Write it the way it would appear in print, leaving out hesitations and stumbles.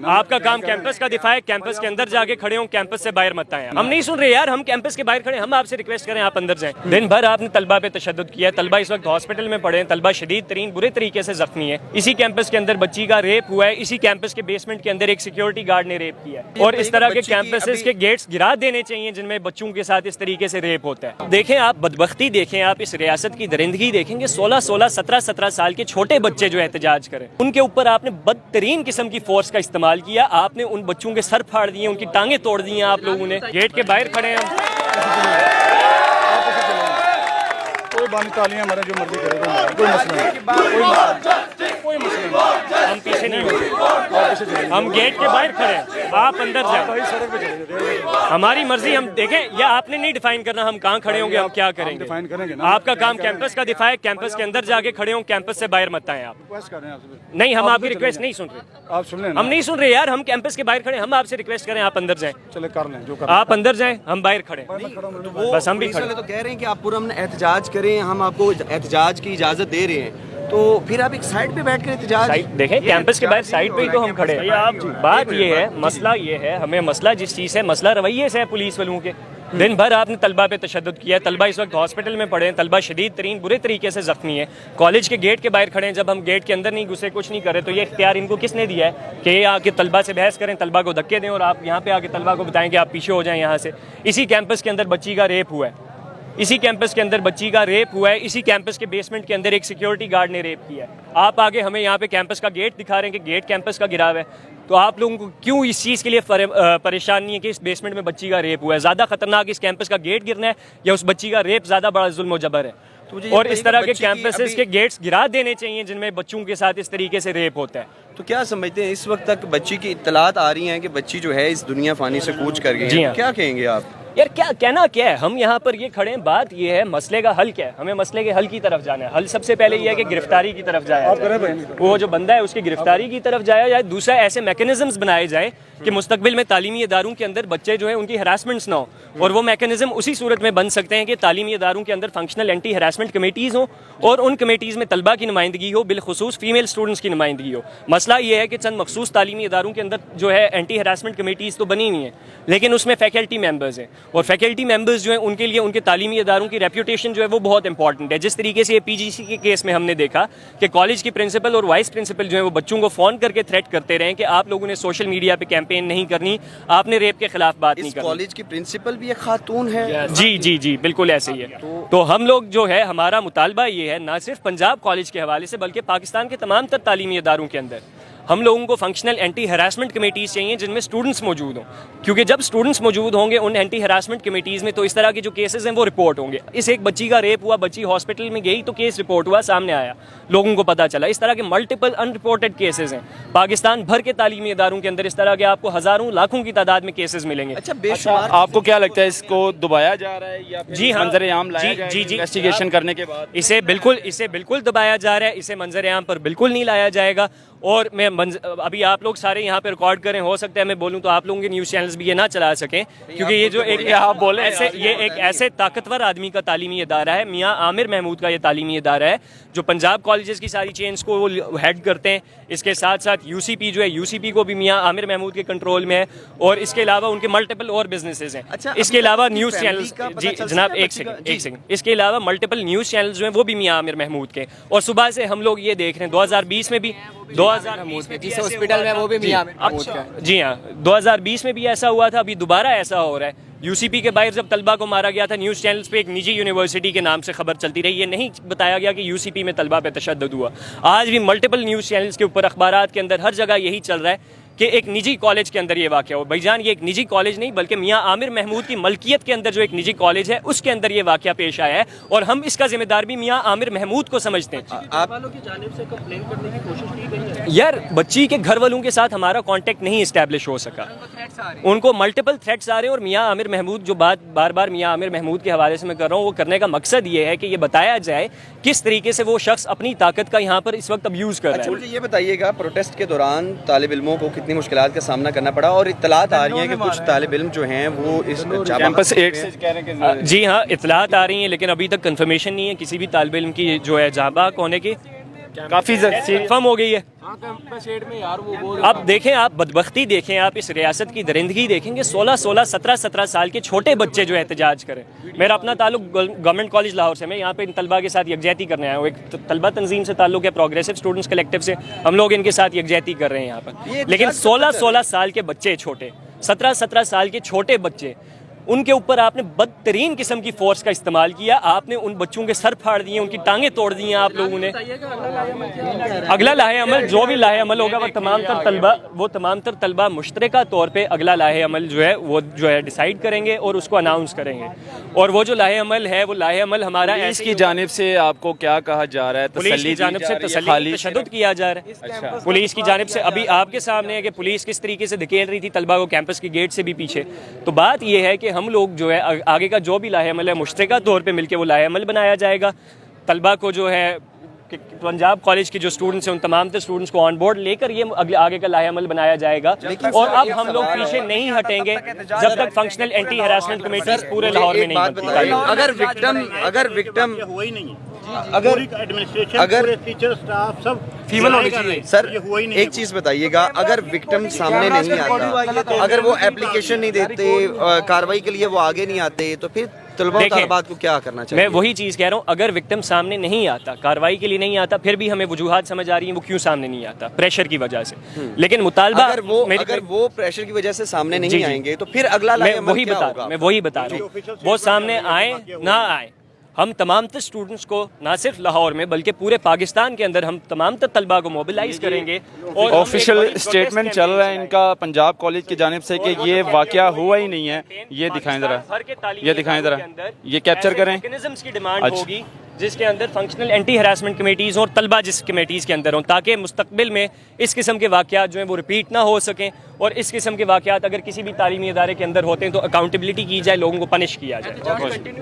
आपका काम कैंपस का दिफा है, कैंपस के अंदर जाके खड़े हो, कैंपस से बाहर मत आए। हम नहीं सुन रहे यार, हम कैंपस के बाहर खड़े, हम आपसे रिक्वेस्ट करें आप अंदर जाएं। दिन भर आपने तलबा पे तशद्दुद किया, तलबा इस वक्त हॉस्पिटल में पड़े हैं, तलबा शदीद तरीन बुरे तरीके से जख्मी है। इसी कैंपस के अंदर बच्ची का रेप हुआ है, इसी कैंपस के बेसमेंट के अंदर एक सिक्योरिटी गार्ड ने रेप किया है। और इस तरह के कैंपसेस के गेट्स गिरा देने चाहिए जिनमें बच्चों के साथ इस तरीके से रेप होता है। देखें आप बदबख्ती देखें, आप इस रियासत की दरिंदगी देखेंगे। 16-16, 17-17 साल के छोटे बच्चे जो एहतजाज करें, उनके ऊपर आपने बदतरीन किस्म की फोर्स का इस्तेमाल किया। आपने उन बच्चों के सर फाड़ दिए, उनकी टांगे तोड़ दी हैं आप लोगों ने। गेट के बाहर खड़े हैं हम। कोई बानी तालियां हमारे जो मर्जी करेगा, कोई मसला नहीं, कोई मसला नहीं। हम पीछे नहीं होंगे, हम गेट के बाहर खड़े हैं, आप अंदर जाए। सड़क पे चले जाइए, हमारी मर्जी, हम देखें या आपने नहीं डिफाइन करना हम कहाँ खड़े होंगे, हम क्या करेंगे। डिफाइन करेंगे ना। आपका काम कैंपस का दिफा है, कैंपस के अंदर जाके खड़े हो, कैंपस से बाहर मत आए आप। रिक्वेस्ट कर रहे हैं आपसे। नहीं, हम आपकी रिक्वेस्ट नहीं सुन रहे। आप सुन लें, हम नहीं सुन रहे यार, हम कैंपस के बाहर खड़े, हम आपसे रिक्वेस्ट करें आप अंदर जाएं। चले कर लें जो कर। आप अंदर जाएं, हम बाहर खड़े, बस हम भी खड़े। तो कह रहे हैं कि आप पुरअमन एहतजाज करें, हम आपको एहतजाज की इजाजत दे रहे हैं, तो फिर आप एक साइड पे बैठ कर एहतजाज देखें। कैंपस के बाहर साइड पे ही तो हम खड़े हैं। आप बात ये है, मसला ये है, हमें मसला जिस चीज़ है, मसला रवैये से है पुलिस वालों के। दिन भर आपने तलबा पे तशद्दुद किया, तलबा इस वक्त हॉस्पिटल में पड़े हैं, तलबा शदीद तरीन बुरे तरीके से जख्मी है। कॉलेज के गेट के बाहर खड़े हैं, जब हम गेट के अंदर नहीं घुसे, कुछ नहीं करे, तो ये इख्तियार इनको किसने दिया है कि ये आके तलबा से बहस करें, तलबा को धक्के दें और आप यहाँ पे आके तलबा को बताएं कि आप पीछे हो जाएं यहाँ से। इसी कैंपस के अंदर बच्ची का रेप हुआ है, इसी कैंपस के अंदर बच्ची का रेप हुआ है, इसी कैंपस के बेसमेंट के अंदर एक सिक्योरिटी गार्ड ने रेप किया है। आप आगे हमें यहाँ पे कैंपस का गेट दिखा रहे हैं कि गेट कैंपस का गिरा हुआ है, तो आप लोगों को क्यों इस चीज़ के लिए परेशान नहीं है कि इस बेसमेंट में बच्ची का रेप हुआ है? ज़्यादा खतरनाक इस कैंपस का गेट गिरना है या उस बच्ची का रेप ज़्यादा बड़ा जुल्म और जबर है? और इस तरह के कैंपसेस के गेट्स गिरा देने चाहिए जिनमें बच्चों के साथ इस तरीके से रेप होता है। तो क्या समझते हैं, इस वक्त तक बच्ची की इत्तलात आ रही हैं कि बच्ची जो है इस दुनिया फानी से कूच कर गई है, क्या कहेंगे आप? यार क्या कहना क्या है, हम यहाँ पर ये खड़े हैं, बात ये है मसले का हल क्या है, हमें मसले के हल की तरफ जाना है। हल सबसे पहले ये है कि गिरफ्तारी की तरफ जाया जाए, वो जो बंदा है उसकी गिरफ्तारी की तरफ जाया जाए। दूसरा, ऐसे मैकेनिज्म्स बनाए जाए कि मुस्तकबिल में तालीमी इदारों के अंदर बच्चे जो है उनकी हरासमेंट्स ना हो, और वो मैकेनिज्म उसी सूरत में बन सकते हैं कि तालीमी इदारों के अंदर फंक्शनल एंटी हरासमेंट कमेटीज़ हो और उन कमेटीज़ में तलबा की नुमाइंदगी हो, बिलखुसूस फीमेल स्टूडेंट्स की नुमाइंदगी हो। मसला ये है कि चंद मखसूस तालीमी इदारों के अंदर जो है एंटी हरासमेंट कमेटीज़ तो बनी हुई हैं, लेकिन उसमें फैकल्टी मेंबर्स हैं, और फैकल्टी मेंबर्स जो है उनके लिए उनके तालीमी इदारों की रेप्यूटेशन जो है वो बहुत इंपॉर्टेंट है। जिस तरीके से ये PGC के केस में हमने देखा कि कॉलेज की प्रिंसिपल और वाइस प्रिंसिपल जो है वो बच्चों को फ़ोन करके थ्रेट करते रहे कि आप लोगों ने सोशल मीडिया पे कैंपेन नहीं करनी, आपने रेप के खिलाफ बात नहीं करनी। कॉलेज की प्रिंसिपल भी एक खातून है। जी जी जी, बिल्कुल ऐसे ही है। तो हम लोग जो है, हमारा मुतालबा ये है, ना सिर्फ पंजाब कॉलेज के हवाले से बल्कि पाकिस्तान के तमाम तर तालीमी इदारों के अंदर हम लोगों को फंक्शनल एंटी हरासमेंट कमेटीज़ चाहिए जिनमें स्टूडेंट्स मौजूद हों, क्योंकि जब स्टूडेंट्स मौजूद होंगे उन एंटी हरासमेंट कमेटीज़ में तो इस तरह के जो केसेस हैं वो रिपोर्ट होंगे। इस एक बच्ची का रेप हुआ, बच्ची हॉस्पिटल में गई तो केस रिपोर्ट हुआ, सामने आया, लोगों को पता चला। इस तरह के मल्टीपल अनरिपोर्टेड केसेस हैं पाकिस्तान भर के तालीमी इदारों के अंदर। इस तरह के आपको हज़ारों लाखों की तादाद में केसेस मिलेंगे। अच्छा, आपको क्या लगता है, इसको दबाया जा रहा है या जी हाँ, मंजर-ए-आम लाया जाएगा? जी इन्वेस्टिगेशन करने के बाद इसे बिल्कुल दबाया जा रहा है, इसे मंजर-ए-आम पर बिल्कुल नहीं लाया जाएगा। और मैं अभी आप लोग सारे यहाँ पे रिकॉर्ड करें, हो सकता है मैं बोलूँ तो आप लोगों के न्यूज़ चैनल्स भी ये ना चला सकें, क्योंकि ये जो एक आप बोले ये एक ऐसे ताकतवर आदमी का तालीमी इदारा है, मियाँ आमिर महमूद का ये तालीमी इदारा है, जो पंजाब कॉलेजेस की सारी चेंज को वो हेड करते हैं। इसके साथ साथ UCP जो है, UCP को भी मियाँ आमिर महमूद के कंट्रोल में है, और इसके अलावा उनके मल्टीपल और बिजनेसेस हैं। अच्छा, इसके अलावा न्यूज़ चैनल्स, जी जनाब एक सेकंड, इसके अलावा मल्टीपल न्यूज़ चैनल्स जो हैं वो भी मियाँ आमिर महमूद के। और सुबह से हम लोग ये देख रहे हैं 2020 में भी, 2020 हॉस्पिटल में वो भी मियां महमूद का है। जी हाँ, 2020 में भी ऐसा हुआ था, अभी दोबारा ऐसा हो रहा है। UCP के बाहर जब तलबा को मारा गया था, न्यूज़ चैनल्स पे एक निजी यूनिवर्सिटी के नाम से खबर चलती रही, ये नहीं बताया गया कि UCP में तलबा पे तशद्दुद हुआ। आज भी मल्टीपल न्यूज़ चैनल्स के ऊपर, अखबारात के अंदर, हर जगह यही चल रहा है कि एक निजी कॉलेज के अंदर ये वाक़या हो। भाईजान, ये एक निजी कॉलेज नहीं बल्कि मियाँ आमिर महमूद की मलकियत के अंदर जो एक निजी कॉलेज है उसके अंदर ये वाक़या पेश आया है, और हम इसका जिम्मेदार भी मियाँ आमिर महमूद को समझते हैं। आप वालों की जानिब से कंप्लेन करने की कोशिश की गई है? यार, बच्ची के घर वालों के साथ हमारा कांटेक्ट नहीं इस्टेब्लिश हो सका, उनको मल्टीपल थ्रेट्स आ रहे हैं। और मियाँ आमिर महमूद जो बात बार बार मियाँ आमिर महमूद के हवाले से मैं कर रहा हूँ, वो करने का मकसद ये है कि ये बताया जाए किस तरीके से वो शख्स अपनी ताकत का यहाँ पर इस वक्त अब्यूज़ कर रहा है। अच्छा, मुझे ये बताइएगा, प्रोटेस्ट के दौरान तालिब इल्मों को कितनी मुश्किलात का सामना करना पड़ा, और इत्तलात आ रही हैं कि कुछ तालिब इल्म जो हैं वो इस कैंपस 8 से कह रहे हैं कि जी हाँ, इत्तलात आ रही हैं, लेकिन अभी तक कंफर्मेशन नहीं है किसी भी तालिब इल्म की जो है जाँ बाग होने की। काफ़ी कंफर्म हो गई है। में यार वो बोल अब देखें, आप बदबख्ती देखें, आप इस रियासत की दरिंदगी देखेंगे। 16-16, 17-17 साल के छोटे बच्चे जो एहतजाज करें। मेरा अपना ताल्लुक गवर्नमेंट कॉलेज लाहौर से, मैं यहाँ पे इन तलबा के साथ यकजहती करने आया हूँ। एक तलबा तंजीम से ताल्लुक है, प्रोग्रेसिव स्टूडेंट्स कलेक्टिव से, हम लोग इनके साथ यकजहती कर रहे हैं यहाँ पर। लेकिन 16-16 साल के बच्चे छोटे, 17-17 साल के छोटे बच्चे, उनके ऊपर आपने बदतरीन किस्म की फोर्स का इस्तेमाल किया। आपने उन बच्चों के सर फाड़ दिए, उनकी टांगें तोड़ दी हैं आप लोगों ने। अगला लाहे अमल, जो भी लाहे अमल होगा, वो तमाम तर तलबा मुश्तरका तौर पे अगला लाहे अमल जो है वो डिसाइड करेंगे और उसको अनाउंस करेंगे। और वो जो लाहे अमल है, वो लाहे अमल हमारा पुलिस की जानिब से आपको क्या कहा जा रहा है? पुलिस की जानिब से तशद्दुद किया जा रहा है। अच्छा। पुलिस की जानिब से अभी आपके सामने है कि पुलिस किस तरीके से धकेल रही थी तलबा को कैंपस के गेट से भी पीछे। तो बात यह है कि हम लोग जो है आगे का जो भी लाहे अमल है मुश्तरका तौर पे मिलके वो लाहे अमल बनाया जाएगा। तलबा को जो है पंजाब कॉलेज के जो स्टूडेंट्स हैं उन तमाम स्टूडेंट्स को ऑन बोर्ड लेकर ये आगे का लाहे अमल बनाया जाएगा। और अब हम लोग पीछे नहीं हटेंगे जब तक फंक्शनल एंटी हैरासमेंट कमेटी पूरे लाहौर में नहीं बनती। अगर टीचर स्टाफ सब फीमेल होनी चाहिए सर, एक चीज बताइएगा, अगर विक्टिम सामने नहीं आता, अगर वो एप्लीकेशन नहीं देते, कार्रवाई के लिए वो आगे नहीं आते, तो फिर तलबा और तलबात को क्या करना चाहिए? मैं वही चीज़ कह रहा हूँ, अगर विक्टिम सामने नहीं आता, कार्रवाई के लिए नहीं आता, फिर भी हमें वजूहात समझ आ रही हैं वो क्यों सामने नहीं आता, प्रेशर की वजह से। लेकिन मुतालबा अगर वो प्रेशर की वजह से सामने नहीं आएंगे तो फिर अगला मैं वही बता रहा हूँ, वो सामने आए ना आए, हम तमाम स्टूडेंट्स को ना सिर्फ लाहौर में बल्कि पूरे पाकिस्तान के अंदर हम तमाम तलबा को मोबिलाइज करेंगे। और ऑफिशियल स्टेटमेंट चल रहा है इनका पंजाब कॉलेज की जानिब से कि ये वाकया हुआ ही नहीं है। ये दिखाएं ज़रा, ये दिखाएं ज़रा, ये कैप्चर करें। मैकेनिज्म्स की डिमांड होगी जिसके अंदर फंक्शनल एंटी हैरासमेंट कमेटीज़ और तलबा जिस कमेटीज़ के अंदर हों, ताकि मुस्तकबिल में इस किस्म के वाक़यात जो हैं वो रिपीट ना हो सकें। और इस किस्म के वाक़यात अगर किसी भी तालीमी इदारे के अंदर होते हैं तो अकाउंटेबिलिटी की जाए, लोगों को पनिश किया जाए।